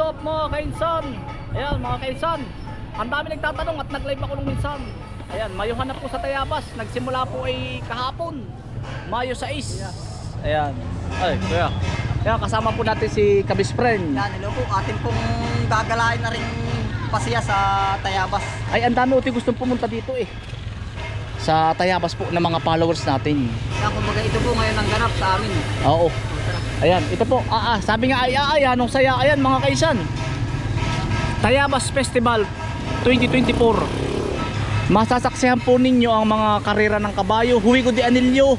up mga kainsan? Ayan mga kainsan, ang dami nagtatanong at nag-live ako nung minsan. Ayan, mayuhan na po sa Tayabas. Nagsimula po ay kahapon, Mayo 6. Ayan, ay kuya. Ayan, kasama po natin si Kabis Friend. Yan, hello po, atin pong gagalain na rin pasiya sa Tayabas. Ay, ang dami uti gustong pumunta dito eh, sa Tayabas po ng mga followers natin. Kaya kumbaga ito po ngayon ang ganap sa amin. Oo. Ayan, ito po. Sabi nga ay anong saya. Ayan mga kaisan, Tayabas Festival 2024. Masasaksihan po ninyo ang mga karera ng kabayo, Huwigo de Anillo.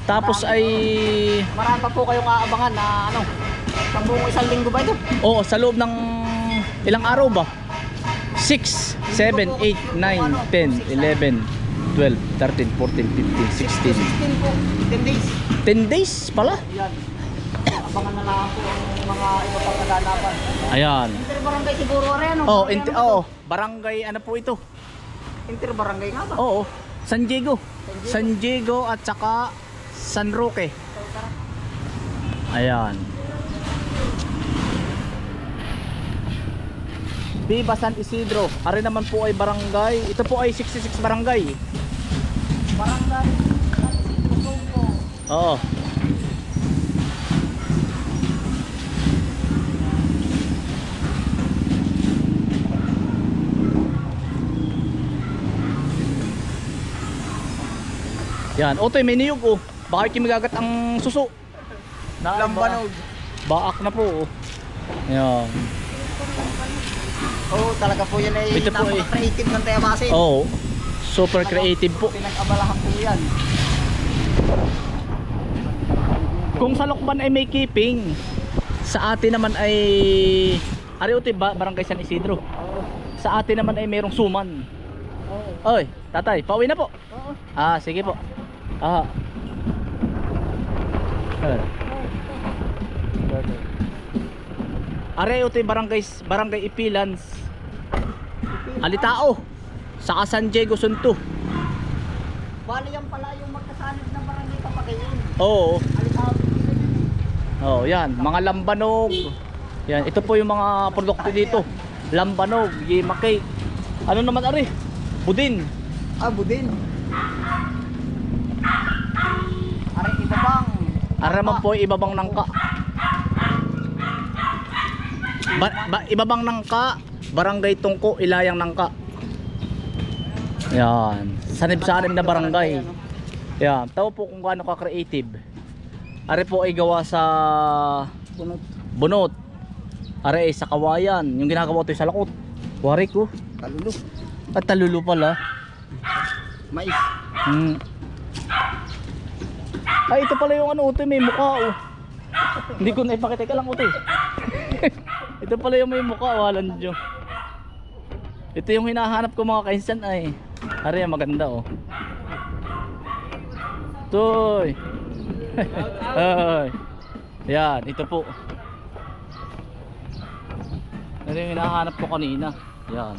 Tapos Marami pa po kayong aabangan na ano, sa buong isang linggo ba ito? Oo, sa loob ng ilang araw ba? 6, 7, 8, 9, 10, 11, 12, 13, 14, 15, 16. 16 po, 10 days. 10 days pala. Yan. Abangan na lang po ang mga iba pang kaganapan. Ayan. Interbarangay siguro rin, ano? Oh, barangay ano po ito? Interbarangay nga ba? Oo, San Diego. San Diego at saka San Roque. Ayan. Viva San Isidro. Ari naman po ay barangay. Ito po ay 66 barangay. Barangay San Isidro po. Oo. Yan, otoy may niyog oh. Baka kimigagat ang suso. Lambanog. Baak na po oh. Yan. Oo, talaga po yan ay Ito po napaka-creative ng Tayabasin. Oo. Super creative po. Pinag-abalahan po yan. Kung sa Lokban ay may keeping, sa atin naman ay Ariote Barangay San Isidro. Sa atin naman ay mayroong suman. Oy, tatay, pauwi na po. Sige po. Ariote Barangay Ipilans, Alitao, saka San Diego Sunto. Bali yan pala yung magkasanib na barangay Kapakayin. Oo. Alitaw. Oh, yan, mga lambanog. Yan, ito po yung mga produkto dito. Lambanog, yema cake. Ano naman ari? Budin. Budin. Ari ibabang. Ara naman po ibabang nangka. Ibabang nangka, Barangay Tungko, Ilayang Nangka. Yan, sanib-sanib na barangay. Yan, tawo po kung gaano ka creative. Ari po ay gawa sa bunot. Ari ay sa kawayan. Yung ginagawa ito sa lakot. Wari ko. Talulo. At talulo pala. Mais. Ay, ito pala yung ano, ito may mukha oh. Hindi ko na ipakita ka lang ito. Ito pala yung may mukha, walang Diyo. Ito yung hinahanap ko mga kainsan ay. Ari, maganda oh. Toy. Ay. Yan, ito po. Ito yung hinahanap ko kanina. Yan.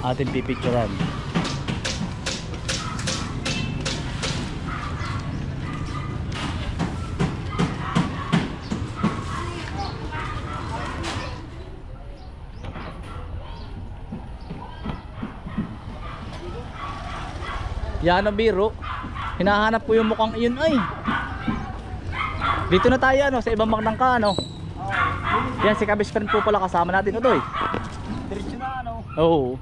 Ating pipicturan. Yan ang biro. Hinahanap ko yung mukhang iyon ay. Dito na tayo ano, sa ibang magnangka ano. Yan si Kabis Friend po pala kasama natin Utoy. Diretso na ano. Oo.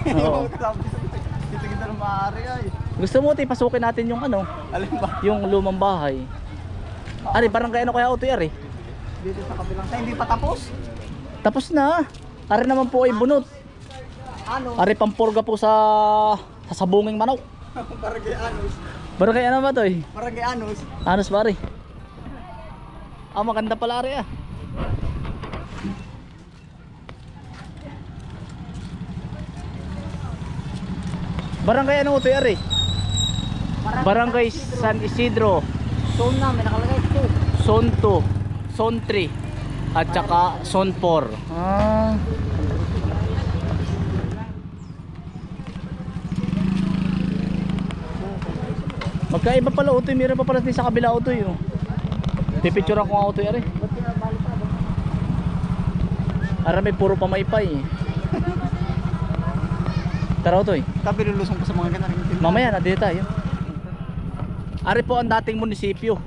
Oo. Dito kita na maaari ay. Gusto mo tayo pasukin natin yung ano, Alin ba? yung lumang bahay. Ari, barangay ano kaya Utoy ari? Dito sa kabilang side, hindi pa tapos. Tapos na. Ari naman po ay bunot. Ano? Ari pampurga po sa sabunging manok. Barangay Anos. Barangay ano ba to eh? Barangay Anos. Anos ba ari? Maganda pala ari ah. Barangay ano to ari? Barangay San Isidro. Zone na, may nakalagay 2. Zone 2, Zone 3 at saka Zone 4. Magkaiba pala Utoy, meron pa pala din sa kabila Utoy oh. Pipicturean ko nga utoy ari. Ba't pinabali pa ba? Arami puro pamaypay. Tara utoy. Tabi lulusong ko sa mga ganun. Mamaya na dito tayo. Ari po ang dating munisipyo.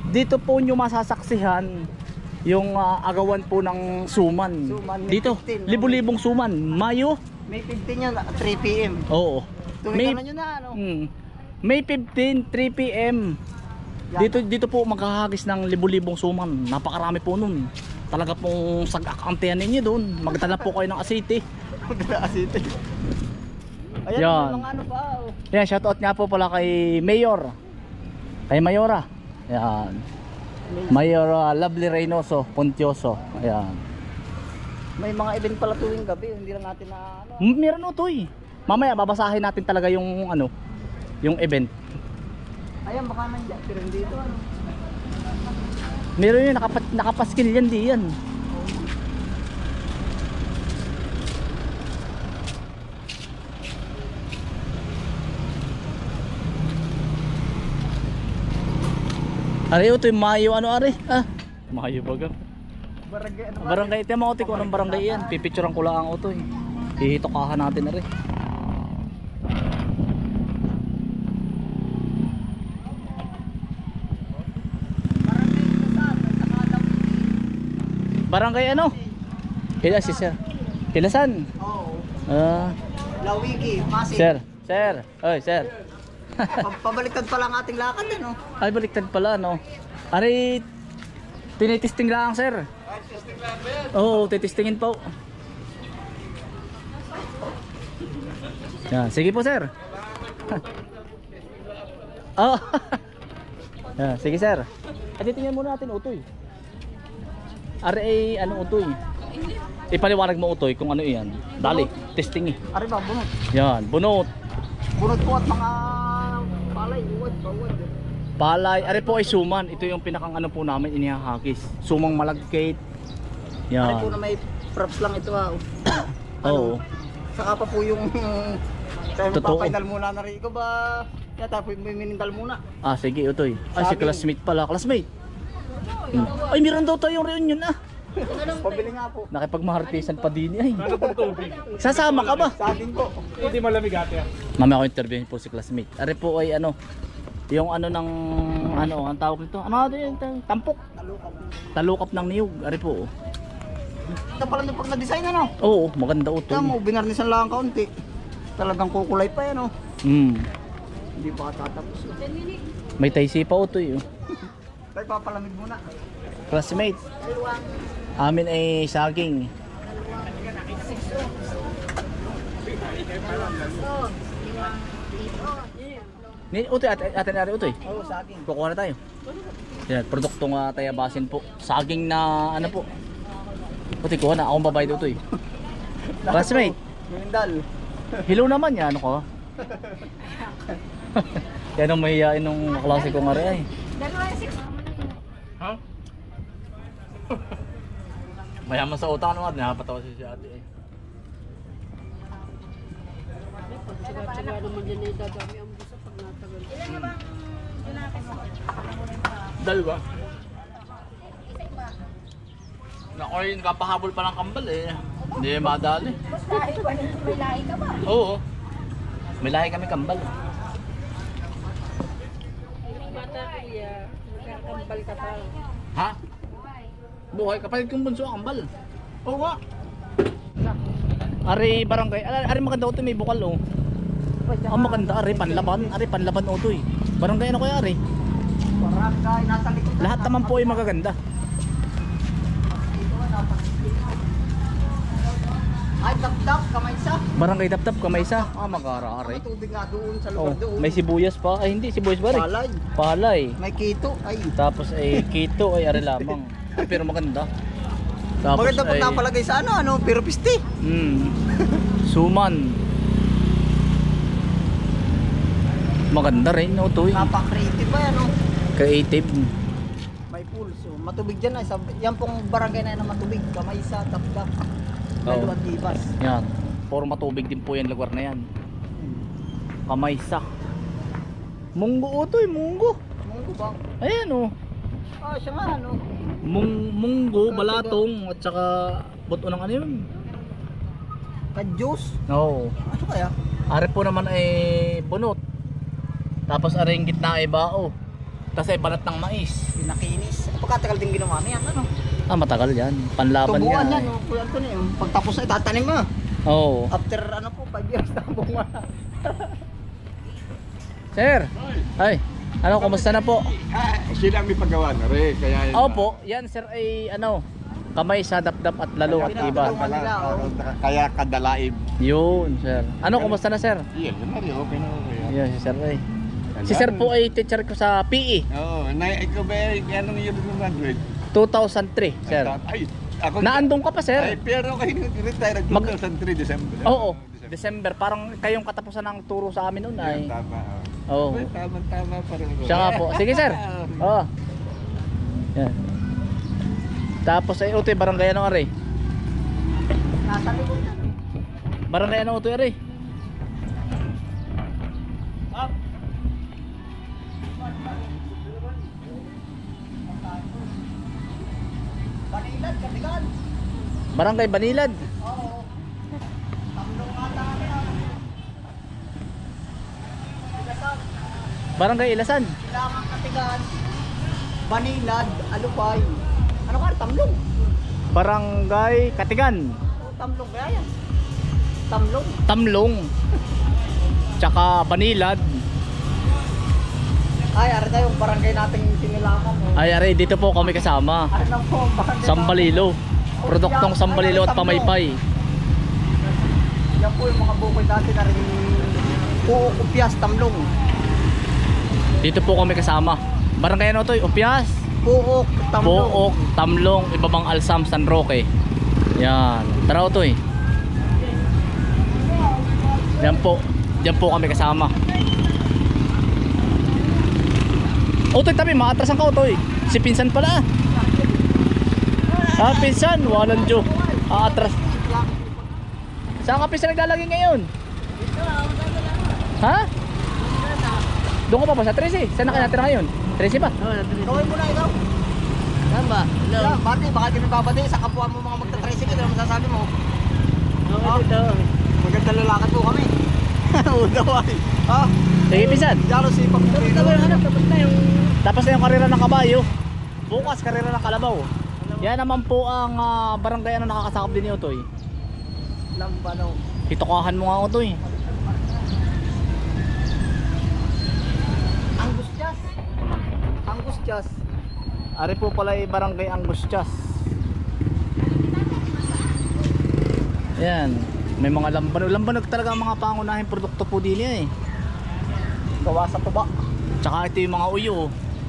Dito po nyo masasaksihan yung agawan po ng suman. Suman, May Dito, 15, no? libu-libong suman. Mayo. May 15 yan, 3 PM. Oo. Tumika na nyo na, ano? May 15, 3 PM. Yan. Dito po maghahagis ng libu-libong suman. Napakarami po nun. Talaga pong sag-akantihan ninyo doon. Magdala po kayo ng asite. Asite. Ayan, Yan. mga ano pa. Oh. Yan, shoutout nga po pala kay Mayor. Kay Mayora. Yan. Mayor Lovely Reynoso, Pontioso. Ayan. May mga event pala tuwing gabi, hindi lang natin na ano. Meron utoy. Mamaya babasahin natin talaga yung ano, yung event. Ayan, baka nandiyan, pero hindi ito ano. Meron yun, nakapaskil yan di yan. Ari utoy, Mayo ano ari? Mayo baga. Barangay ano ba? Barangay, tema utoy kung anong barangay yan. Pipicturean ko lang ang utoy. Hihitokahan natin ari. Barangay ano? Kila si sir. Kilasan? Oo. Lawigi, Pasig. Sir. Oy, sir. Pabaliktad pa lang ating lakad ano. Ay, baliktad pala, no? Ari, tinitesting lang, sir. Testing lang ba yan? Oo, titistingin po. Yan, sige po, sir. Oh. Yan, sige, sir. At titingnan muna natin utoy. Ari ay ano utoy? Ipaliwanag mo utoy kung ano iyan. Dali, testing eh. Ari ba, bunot. Yan, bunot. Bunot po at mga palay, uwad, bawad. Palay, ari po ay suman. Ito yung pinakang ano po namin inihahagis. Sumang malagkit. Ari po Yan. na may props lang ito ha. Oo. Saka pa po yung tayo Totoo. magpapainal muna na rin. Ikaw ba? Yata po may minindal muna. Ah, sige, utoy. Ay, si Saging. classmate pala. Classmate. Ay, meron daw tayong reunion ah. Pabili nga po. Nakipagmahartisan pa din ay. Sasama ka ba? Saging po. Hindi malamig ate. Mamaya ako interviewin po si classmate. Ari po ay ano, yung ano ng ano, ang tawag nito? Ano din tampok. Talukap ng niyog. Ari po. Ito pala yung pag na-design ano. Oo, maganda utoy. Ito mo, binarnisan lang kaunti. Talagang kukulay pa yan oh. Hindi pa katatapos. May taysi pa utoy. Oh. Tayo papalamig muna. Classmate. Amin ay saging. Ni utoy atin ari utoy. Oo, saging. Kukuha na tayo. Yan, produktong tayabasin po. Saging na ano po. Utoy, kuha na. Akong babayad utoy. Classmate, Minindal. hello naman yan. Ano ko? Yan ang mahihain nung klase kong ari ay. Ha? Mayaman sa utang naman. Nakapatawa si ate eh. Dalawa. Nakoy, nakapahabol pa ng kambal eh. Hindi madali. May lahi ka ba? Oo. May lahi kami kambal. Bata kuya, magkakambal ka pa. Ha? Buhay, kapalit kong bunso ang kambal. Oo nga. Ari barangay, ari maganda utoy, may bukal oh. Ang maganda, ari panlaban utoy. Barangay ano kaya ari? Barangay, nasa likod. Lahat naman po ay magaganda. Ay, tap-tap, kamay sa. Barangay Dapdap, Kamaysa. Magara-ari. May tubig nga doon sa Oh, lugar doon. may sibuyas pa. Ay hindi, sibuyas ba rin? Palay. Palay. May kito. Ay. Tapos ay kito ay ari lamang. Pero maganda. Tapos Maganda pag napalagay sa ano, pero pisti. Suman. Maganda rin, no, Toy. Napaka-creative ba yan, no? Creative. May pulso. Matubig dyan ay. Yan pong barangay na yan na matubig. Kamay sa, tap-tap. Oo. Lalo at Ibas. Yan. Puro matubig din po yan lugar na yan. Kamaysa. Munggo, Toy, munggo. Munggo ba? Ayan, oh. Oh, siya nga, ano? Munggo, balatong, at saka buto ng ano yun? Kadyos. Oo. Ano kaya? Are po naman ay bunot. Tapos are yung gitna ay bao. Tapos ay balat ng mais. Pinakinis. Pagkatagal din ginawa niya, ano? Ah, matagal yan. Panlaban Tubuan yan. yan, no? Kuya Anthony. Pagtapos na itatanim mo. Oo. After ano po, 5 years na bunga. Sir. Ay. Ano, kumusta na po? Sila ang may paggawa na rin, kaya yun. Opo, yan sir ay ano, kamay sa dapdap at lalo at iba. Kaya kadalaib. Yun, sir. Ano, kumusta na sir? Iya, yun na rin, okay na okay. Yan, si sir ay. Si sir po ay teacher ko sa PE. Oo, ikaw ba, anong year mo graduate? 2003, sir. Ay, ako Naandong ka pa, Ay, sir? pero kayo nag-retire Mag- 2003 December. Oo, December. Parang kayong katapusan ng turo sa amin noon ay. Tama. Oo. Ay, tama pa rin. Siya nga po. Sige, sir. Oo. Yan. Tapos ay utoy, barangay ano are? Nasa likod na. Barangay ano utoy are? Banilad, katigan. Barangay Banilad. Oo. Tamlong ata na. Barangay Ilasan. Kailangan katigan. Banilad, Alupay. Ano ka? Tamlong. Barangay Katigan. Oh, tamlong kaya yan. Tamlong. Tamlong. Tsaka Banilad. Ay, ari tayo yung barangay nating sinilangan. Oh. Ay, are, dito po kami kasama. Ano po ang barangay Sambalilo. Produktong Sambalilo at Pamaypay. natin? Yan po yung mga bukid dati na rin Puukupias, Tamlong. Dito po kami kasama. Barangay ano to? Upias, Puuk, Tamlong. Pook, Tamlong, Ibabang Alsam, San Roque. Yan. Tara to eh. Yan po. Diyan po kami kasama. Otoy, tabi, maatrasan ka Otoy. Si pinsan pala. Ah, pinsan, walang jo. Atras. Saan ka pinsan naglalagay ngayon? Ha? Doon ka pa ba sa 13? Saan na ka natira ngayon? 13 ba? Gawin mo na ikaw. Tama. Yeah, bati, baka di nagbabati sa kapwa mo mga magta-tricycle. Ano masasabi mo? Maganda lalaki po kami. Udaw ay. Ha? Sige pinsan. Diyan si Pagpapino. Tapos na yung karera ng kabayo. Bukas karera ng kalabaw. Yan naman po ang barangay ano nakakasakop din ni Otoy. Lambano. Itukahan mo nga Otoy. Angustias. Angustias. Ari po pala ay barangay Angustias. Yan. May mga lambanog. Lambanog talaga ang mga pangunahing produkto po din eh. Gawa sa tuba. Tsaka ito yung mga uyo.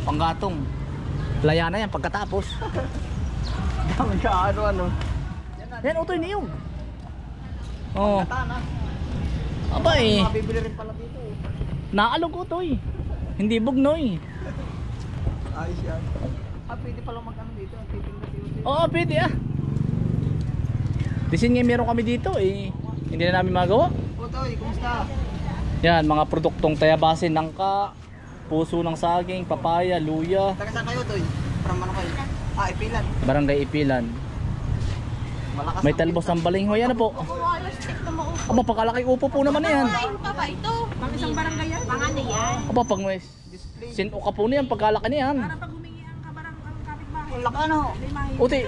Panggatong. Laya na yan pagkatapos. Dami ka ano. Yan Otoy niyog. Oh. Tana. Aba eh. Mabibili rin pala dito. Naalog Otoy. Hindi bugnoy. Ayos yan. Pwede pala mag-ano dito. Titingnan dito. Oo, pwede ah. Disin nga meron kami dito eh. Hindi na namin magawa. Otoy, kumusta? Yan, mga produktong tayabasin, nangka, puso ng saging, papaya, luya, Taga saan kayo, Toy? From ano kayo? Ipilan. barangay Ipilan. Malakas May talbos ng balinghoy, ano po? Aba, pagkalaki upo po naman na yan. pa ba ito? Pang isang barangay yan? Pang ano yan? Aba, pag may sinuka po niyan, pagkalaki niyan. Para pag humingi ang kapitbahay. Wala ka ano? Uti,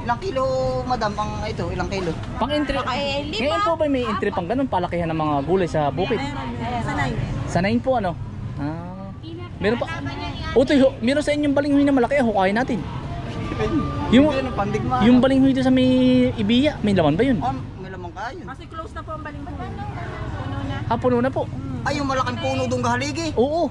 Ilang kilo, madam, ang ito? Ilang kilo? pang entry. Ngayon po ba may entry pang ganun, palakihan ng mga gulay sa bukid? Sanay. Sanayin po ano? Ah, meron pa. Uti, meron sa inyong balinghoy na malaki, hukayin natin. Yung, Hindi, ano, pandigma. yung balinghoy doon sa may Ibiya, may laman ba yun? May lamang ka yun. Kasi close na po ang balinghoy. Ah, puno na po. Ay, yung malaking puno doon kahaligi. Oo.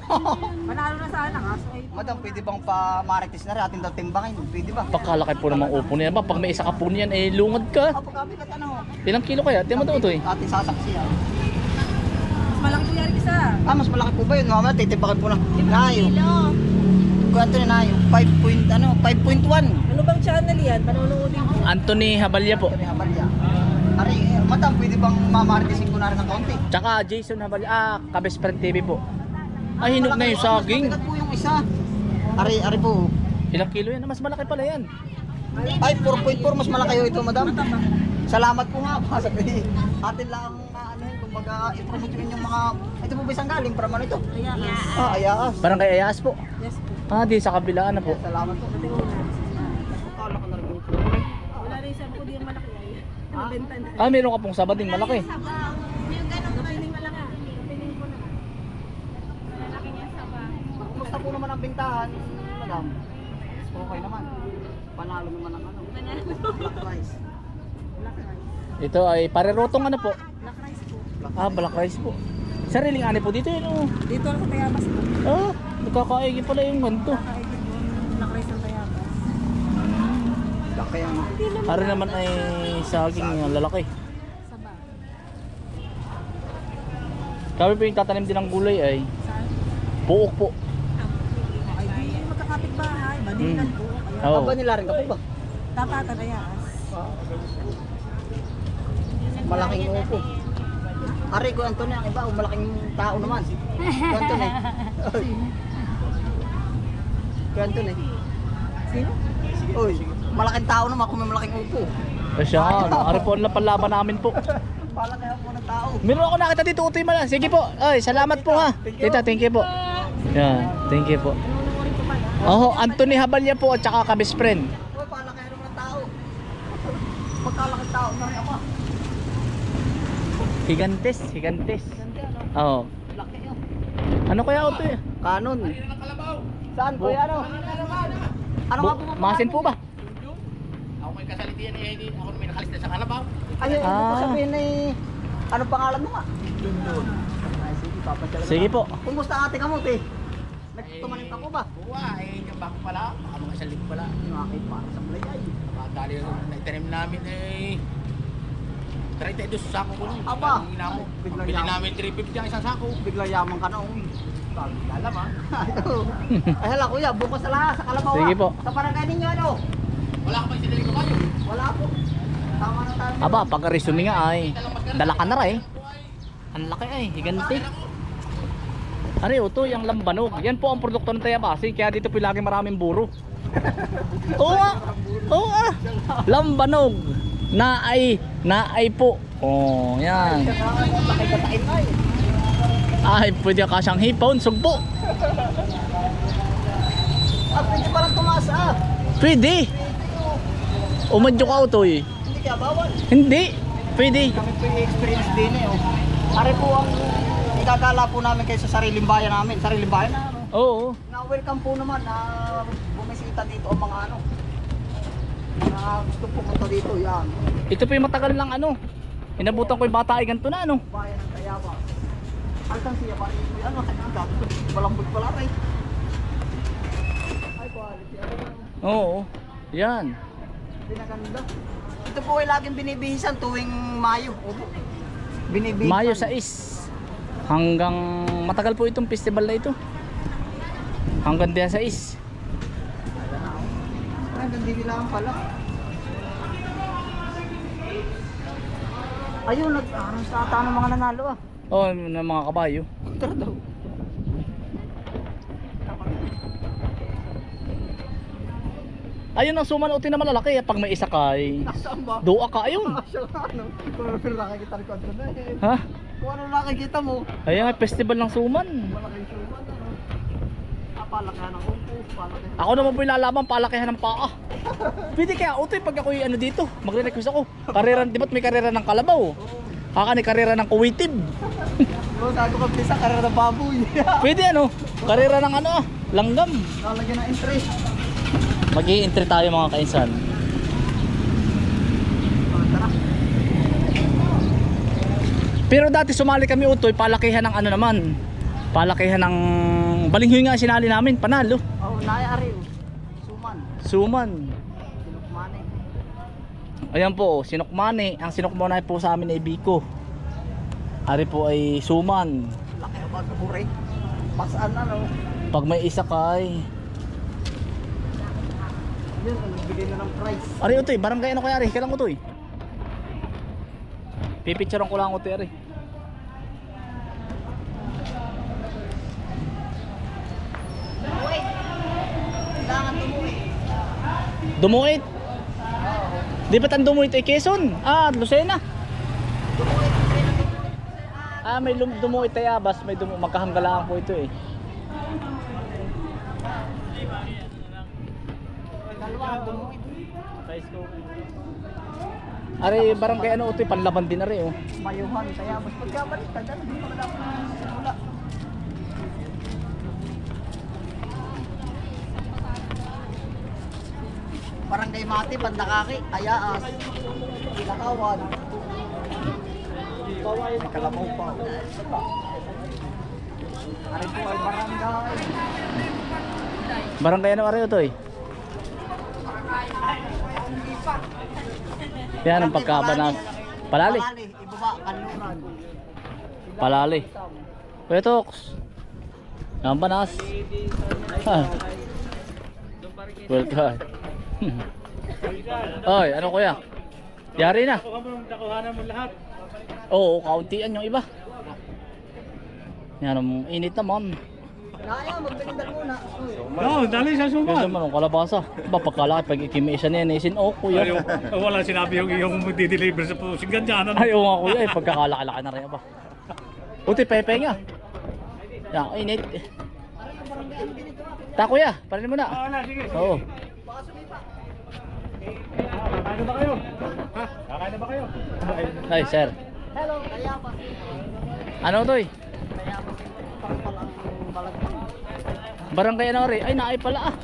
Manalo na sana kaso ay Madam, pwede bang pa-marites na rin ating daw timbangin? Pwede ba? Pagkalaki po namang upo niya ba? Pag may isa ka po niyan, eh lungad ka. Pagkabi ka ano? Ilang kilo kaya? Tiyan mo to eh. Ating sasaksiyan. mas malaki po yan isa. Mas malaki po ba yun? Mamaya, titimpakin po na. Nayo. Kuwanto na nayo. 5.1. Ano bang channel yan? Panonoodin ko. Anthony Habalya po. Ito ni Habalya. Ari, madam, pwede bang mamaritesin ko na rin ng kaunti? Tsaka Jason Habalya. Ah, Kabes Friend TV po. Ay, hinog na yung saging. Mabigat po yung isa. Ari po. Ilang kilo yan? Mas malaki pala yan. Ay, 4.4 mas malaki ito, madam. Salamat po nga. Sabi, atin lang ano yun, kumbaga i-promote yun yung mga, ito po ba isang galing para man ito? Ayaas. Ah, ayaas. Parang kay Ayas po. Yes po. Ah, di sa kabilaan na po. Salamat po. Akala ko na rin ito. Wala rin sa bukod yung malaki ay. Nabenta na. Ah, meron ka pong sabading malaki. Sabaw. Yung ganun kapiling malaki. Kapiling ko na. Malaki niya sabaw. Kumusta po naman ang bintahan, madam? Okay naman. Panalo naman ang ano. Black rice. Black rice. Ito ay parerotong ano po. Black rice po. Ah, black rice po. Sariling ani po dito yun oh. Dito lang sa Tayabas po. Ah, nagkakaigi pala yung ganito. Kakaigin po yung black rice ng Tayabas. Laki ang Ari naman ay saging lalaki. Sabaw. Kami po yung tatanim din ng gulay ay Saan? buok po. Ay, di magkakapit bahay. Badingan po. Kaya Oo. Aba nila rin ka po ba? dapat Tayabas. Malaking upo. Ari ko Antonio ang iba, malaking tao naman. Ko Antonio. Ko Antonio. Sino? Oy, malaking tao naman kung may malaking upo. Kasi ano, ari po ang panlaban namin po. Pala kaya po ng tao. Meron ako nakita dito utoy man. Sige po. Ay, salamat po ha. Tita, thank you po. Yeah, thank you po. Nanunurin ko pala. Oh, Anthony Habalya po at saka ka-best friend. Oy, pala kaya naman ng tao. Pagkalaking tao na rin ako. Higantes, higantes. Ganda ano? Oo. Laki yun. Ano kaya utoy? Kanon. Saan ko ano? Ano nga po? Masin po ba? Ako may kasalitian eh, hindi ako may nakalis na sa kalabaw. Ay, ibig ko Ah. sabihin ay ano pangalan mo nga? Ay, sige, papasyal. Sige po. Kumusta ate kamote? Nagtumanim ka po ba? Buwa, eh, yung bako pala, baka mga salig pala. Yung aking para sa bulay. Dali na itanim namin eh. 32 sa sako ko nun. Aba. Ang ina mo. Biglang Bili yaman. namin 350 ang isang sako. Bigla yaman ka na uy. Alam ha. Ay hala kuya, bukas sa lahat sa Kalabaw. Sige po. Sa barangay ninyo ano? Wala ka pa yung sinaling kabayo. Wala po. Tama na tayo. Aba, pag resume nga ay dala ka na rin. Ang laki ay, higante. Ari, utoy ang lambanog. Yan po ang produkto ng Tayabasi, kaya dito po lagi maraming buro. Oo nga. Oo nga. Lambanog. Naay po. Oh, yan. Laki katain ay. Ay, pwede ka siyang hipon, sugpo. Ah, pwede parang tumaas ah. Pwede. Umadyo ka utoy. Hindi kaya bawal. Hindi. Pwede. Kami po yung experience din eh. Oh. Ari po ang igagala po namin kayo sa sariling bayan namin. Sariling bayan na ano. Oo. Na welcome po naman na bumisita dito ang mga ano. Na gusto pumunta dito yan. Ito po yung matagal lang ano. Inabutan ko yung bata ay ganito na ano. Bayan ng Tayabas. Altan siya pa rin. Ano kaya malambot pala rin. Ay quality. Oo. Yan. Pinaganda. Ito po ay laging binibihisan tuwing Mayo. Opo. Binibihisan. Mayo 6 hanggang matagal po itong festival na ito. Hanggang dia 6. Hanggang di lang pala. Ayun, ano sa ata ng mga nanalo ah. Oh, ng mga kabayo. Tara daw. Ayun ang suman uti na malalaki pag may isa kay Nasaan ba? duwa ka ayun. Siya ano? Kung ano nakikita ko ito na eh. Ha? Kung ano nakikita mo, Ayun nga festival ng suman. malaking suman ano. Palakihan ng umpo, palakihan. Ako naman po ilalaban palakihan ng paa. Pwede kaya utoy pag ako ano dito, magre-request ako. Karera, di ba't may karera ng kalabaw? Haka ni karera ng kuwitib. Bro, sabi ko sa karera ng baboy. Pwede ano? Karera ng ano langgam. Lalagyan ng interest. Mag-i-entry tayo mga kainsan. Tara. Pero dati sumali kami utoy, palakihan ng ano naman. Palakihan ng balinghoy nga sinali namin, panalo. Oh, naayari oh. Suman. Suman. Sinukmane. Ayan po, sinukmani. Ang sinukmana po sa amin ay biko. Ari po ay suman. Laki ang magkaburi. Pasaan ano. Pag may isa kay Yun, bigay na ng price. Ari utoy, barangay ano kaya ari? Kailang utoy? Pipicturean ko lang utoy ari. Wait. Kailangan tumuwi. Dumuit. Di ba tan Dumuit ay Quezon? Ah, Lucena. Ah, may Dumuit Tayabas, may magkahanggalaan po ito eh. Are barangay ano ito, panlaban din are oh. Mayuhan, kaya mas pagkabalik ka dyan, hindi pa dapat wala. Barangay Mati, Pandakaki, Ayaas, Kilakawan. May Kalabaw pa. Ari po ay barangay. Barangay ano are ito eh? Yan ang pagkaba na Palali. Ibaba, Kanluran. Palali. Kuya Tox. Yan Banas. Welcome. Oy, ano kuya? Yari na. Nakuhanan mo lahat. Oo, kauntian yung iba. Yan ang init naman. Kaya, magpinindal muna. Oo, dali sa Yan suman. naman ang kalabasa. Ba, pagkalaki pag ikimisa niya, isin o kuya. Wala sinabi yung iyong magdi-deliver sa pusingan dyan. Ay, oo nga kuya, eh, pagkakalaki-laki na rin ba. Uti, pepe nga. Yan, init. Ta kuya, parin mo na. Wala, sige. Oo. Kakain na ba kayo? Ha? Kakain na ba kayo? Ay, sir. Hello, kaya pa. Ano to eh? Kaya pa. Palang balagpang. Barangay ano rin? Ay, naay pala ah.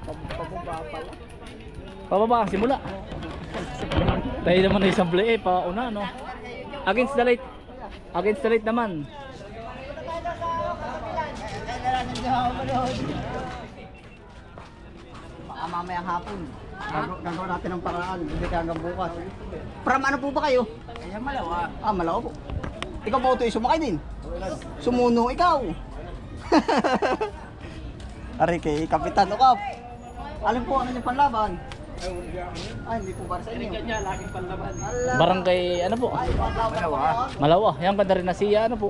Pababa pala. Pababa ang simula. Tayo naman na isang play eh, pauna no. Against the light. Against the light naman. Baka mamayang hapon. Gagawa natin ng paraan. Hindi kaya hanggang bukas. From ano po ba kayo? Ayan, Malawa. Ah, Malawa po. Ikaw ba ito sumakay din? Sumuno ikaw. Ari kay Kapitan Ukap. Alin po ano yung panlaban? Ay, hindi po para sa inyo. Laging panlaban. Barangay ano po? Malawa. Malawa. Yan ganda rin na siya ano po.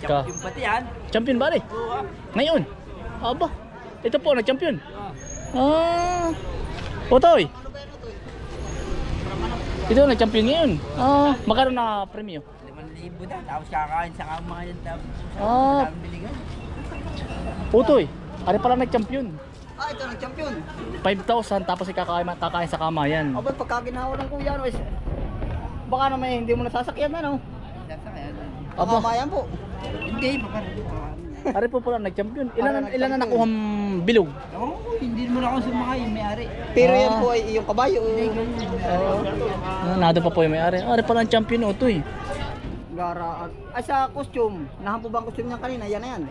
Ka. Yung pati yan. Champion ba rin? Ngayon. Aba. Ito po nag-champion. Ah. Otoy. Ito nag-champion ngayon. Ah, magkano na premyo? 5,000 na. Tapos kakain sa mga yan. Tapos Ah, biligan. Otoy. Ari pala nag-champion. Ah, ito nag-champion. 5,000 tapos kakain sa kama yan. Aba, pagka ginawa ng kuya, ano, baka naman hindi mo nasasakyan, ano? Aba. Mamayan po. Hindi, baka Ari po pala nag-champion. Para Ilan na nag-champion. nakuhang bilog? Oo, hindi mo na ako sumakay, may-ari. Pero Ah. yan po ay iyong kabayo. Nado pa po yung may-ari. Ari pala ang champion Otoy. Gara. Ay, sa costume. Nahan po ba ang costume niya kanina? Yan na yan.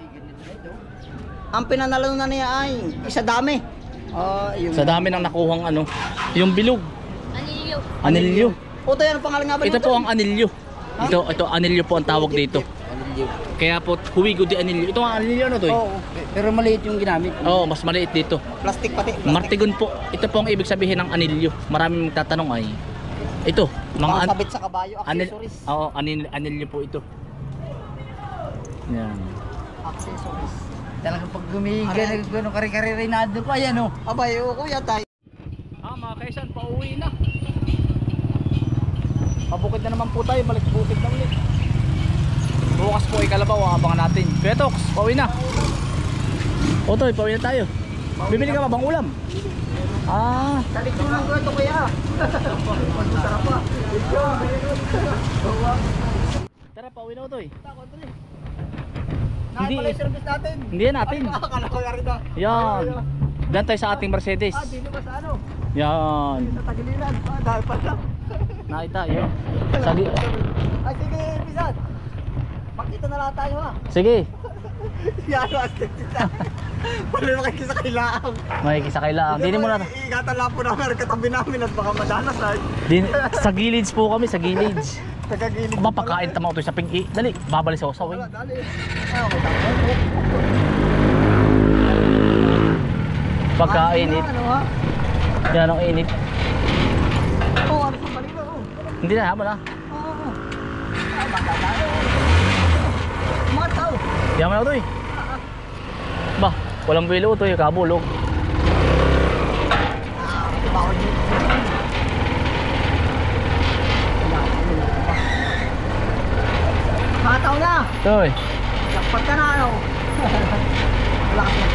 Ang pinanalo na niya ay isa dami. Yung Sa dami ng nakuhang ano, yung bilog. Anilyo. Anilyo. Oto, yan ang pangalan nga ba Ito nito? po ang anilyo. Ito anilyo po ang tawag dito. Kaya po huwigo di anilyo. Ito ang anilyo ano to eh? Oo. Pero maliit yung ginamit. Oo, mas maliit dito. Plastic pati. Plastic. Martigon po. Ito po ang ibig sabihin ng anilyo. Maraming magtatanong ay ito, mga Sabit sa kabayo, accessories. Oo, anilyo po ito. Yan. Accessories. Talagang pag gumihiga, gano'ng kari-kari Reynaldo pa yan oh. Abay, oo kuya tayo. Mga kaisan, pauwi na. Pabukid na naman po tayo, balik bukid na ulit. Bukas po ay Kalabaw, abangan natin. Kuya Tox, pauwi na. Otoy, pauwi na tayo. Bibili ka ba bang ulam? Ah, Dalik mo lang ito kuya. Masarap pa. tara pauwi na Otoy. Hindi. Pala yung service natin. Hindi yan natin. Ay, akala ko nga rin na. Yan. Dan tayo sa ating Mercedes. Dito ba sa ano? Yan. Sa Tagiliran. Dahil pala. Nakita, yun. Sagi. Ay, sige, Pisan. Pakita na lang tayo ha. Sige. Yan, kita. Wala makikisakailaang. Makikisakay lang. Dini mo na. Ingatan lang po namin katabi namin at baka madanas ay. Sa gilids po kami, sa gilids. Tagagilid. Aba, pagkain tama Otoy sa pinki. Dali, babalik sa usaw. Wala, dali. Ay, okay, tapos. Pagkainit. Ano ha? Yan ang init. Oo, ano sa balito? Oo. Hindi na, habang na. Oo. Ay, magdadalo. Mga tao. Yan mo na Otoy. Ba, Walang bilo ito, kabulog. Bawal dito. Hataw na! Toy. Jackpot ka na ano? Wala ka